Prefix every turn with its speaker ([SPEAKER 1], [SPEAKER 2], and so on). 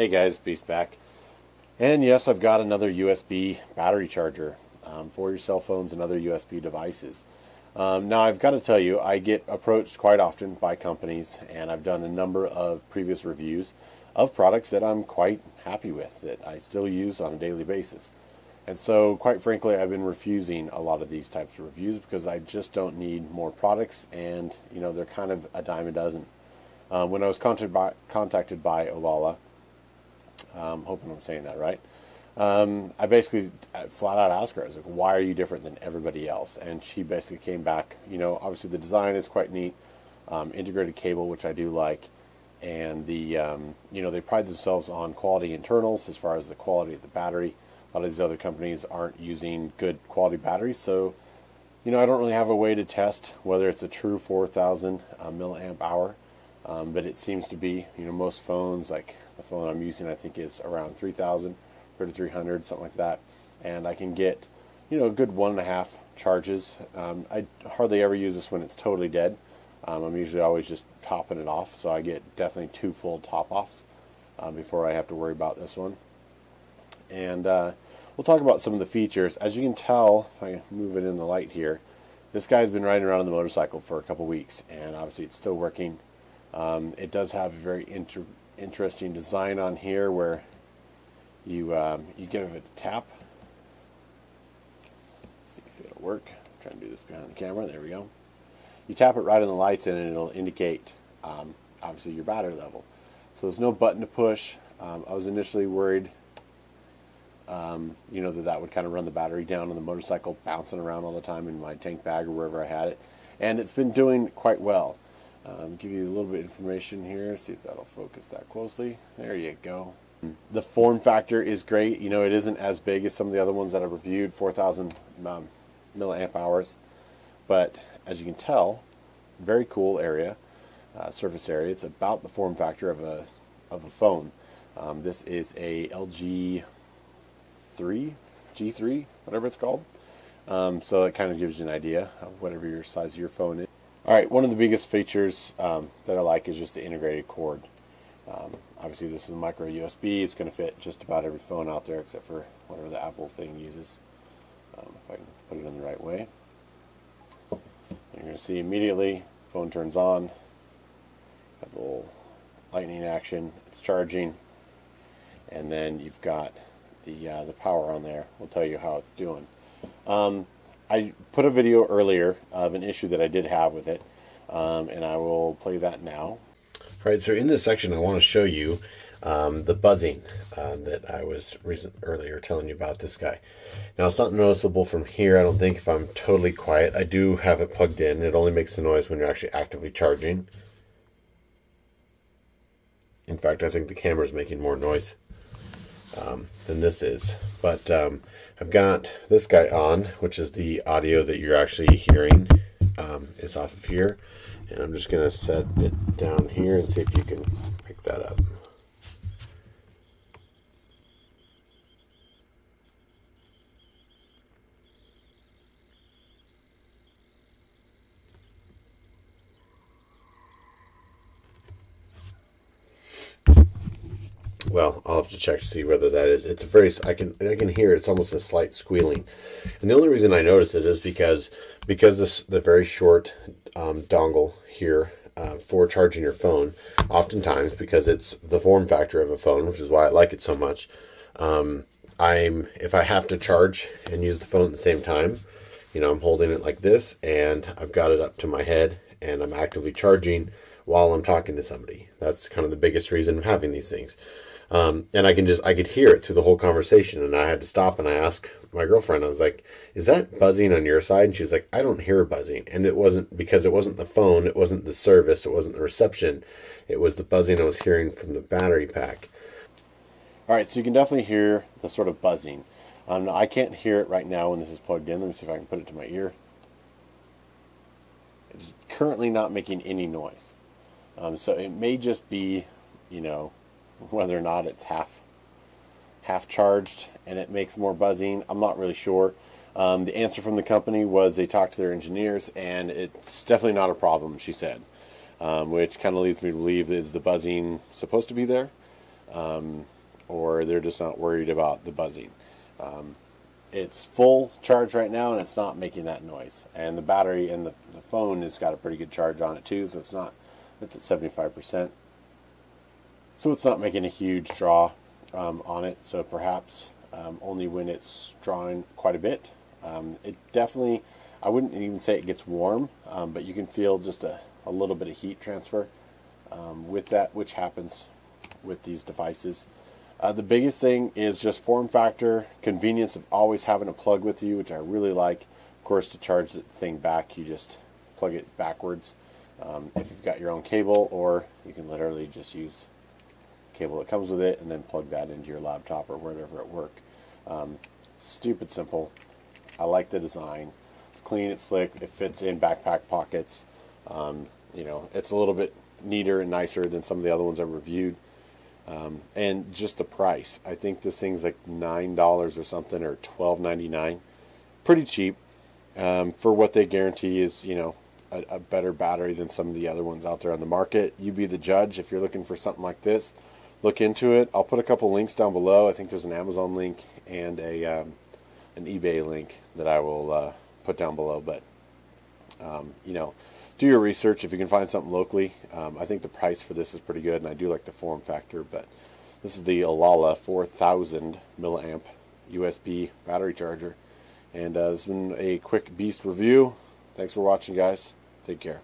[SPEAKER 1] Hey guys, Beast back. And yes, I've got another USB battery charger for your cell phones and other USB devices. Now I've got to tell you, I get approached quite often by companies, and I've done a number of previous reviews of products that I'm quite happy with, that I still use on a daily basis. And so, quite frankly, I've been refusing a lot of these types of reviews because I just don't need more products, and they're kind of a dime a dozen. When I was contacted by OLALA, hoping I'm saying that right, I basically flat out asked her, I was like, why are you different than everybody else? And she basically came back, obviously the design is quite neat, integrated cable, which I do like, and they pride themselves on quality internals as far as the quality of the battery. A lot of these other companies aren't using good quality batteries, so I don't really have a way to test whether it's a true 4,000 milliamp hour. But it seems to be, most phones, like the phone I'm using, I think is around 3,000, 3,300, something like that. And I can get, a good 1.5 charges. I hardly ever use this when it's totally dead. I'm usually always just topping it off, so I get definitely 2 full top-offs before I have to worry about this one. And we'll talk about some of the features. As you can tell, if I move it in the light here, this guy's been riding around on the motorcycle for a couple weeks, and obviously it's still working. It does have a very interesting design on here where you give it a tap. Let's see if it'll work. I'm trying to do this behind the camera. There we go. You tap it right on the lights and it'll indicate obviously your battery level. So there's no button to push. I was initially worried that would kind of run the battery down on the motorcycle, bouncing around all the time in my tank bag or wherever I had it. And it's been doing quite well. Give you a little bit of information here, see if that'll focus that closely. There you go. The form factor is great. It isn't as big as some of the other ones that I've reviewed, 4,000 milliamp hours. But as you can tell, very cool area, surface area. It's about the form factor of a phone. This is a LG G3, whatever it's called. So it kind of gives you an idea of whatever your size of your phone is. Alright, one of the biggest features that I like is just the integrated cord. Obviously this is a micro USB. It's going to fit just about every phone out there except for whatever the Apple thing uses. If I can put it in the right way. You're going to see immediately, phone turns on. Got the little lightning action. It's charging. And then you've got the power on there. We'll tell you how it's doing. I put a video earlier of an issue that I did have with it, and I will play that now. All right, so in this section I want to show you the buzzing that I was earlier telling you about this guy. Now it's not noticeable from here, I don't think, if I'm totally quiet. I do have it plugged in. It only makes the noise when you're actually actively charging. In fact, I think the camera's making more noise than this is. But I've got this guy on, which is the audio that you're actually hearing is off of here. And I'm just going to set it down here and see if you can pick that up. Well, I'll have to check to see whether that is. It's a very, I can hear it's almost a slight squealing, and the only reason I notice it is because the very short dongle here for charging your phone. Oftentimes, because it's the form factor of a phone, which is why I like it so much. If I have to charge and use the phone at the same time, I'm holding it like this, and I've got it up to my head, and I'm actively charging while I'm talking to somebody. That's kind of the biggest reason of having these things. And I could hear it through the whole conversation, and I had to stop and I asked my girlfriend, I was like, is that buzzing on your side? And she's like, I don't hear buzzing. And it wasn't, because it wasn't the phone, it wasn't the service, it wasn't the reception, it was the buzzing I was hearing from the battery pack. Alright, so you can definitely hear the sort of buzzing. Now I can't hear it right now when this is plugged in. Let me see if I can put it to my ear. It's currently not making any noise. So it may just be, whether or not it's half charged and it makes more buzzing. I'm not really sure. The answer from the company was they talked to their engineers, and it's definitely not a problem, she said, which kind of leads me to believe is the buzzing supposed to be there. or they're just not worried about the buzzing. It's full charge right now, and it's not making that noise. And the battery and the phone has got a pretty good charge on it too, so it's at 75%. So it's not making a huge draw on it. So perhaps only when it's drawing quite a bit. It definitely, I wouldn't even say it gets warm, but you can feel just a little bit of heat transfer with that, which happens with these devices. The biggest thing is just form factor, convenience of always having a plug with you, which I really like. Of course, to charge the thing back, you just plug it backwards if you've got your own cable, or you can literally just use the cable that comes with it and then plug that into your laptop or wherever at work. Stupid simple. I like the design. It's clean, it's slick, it fits in backpack pockets. You know, it's a little bit neater and nicer than some of the other ones I've reviewed. And just the price. I think this thing's like $9 or something, or $12.99. Pretty cheap for what they guarantee is, you know, a better battery than some of the other ones out there on the market. You be the judge if you're looking for something like this. Look into it. I'll put a couple links down below. I think there's an Amazon link and an eBay link that I will put down below. But you know, do your research if you can find something locally. I think the price for this is pretty good, and I do like the form factor. But this is the OLALA 4000 milliamp USB battery charger, and this has been a quick beast review. Thanks for watching, guys. Take care.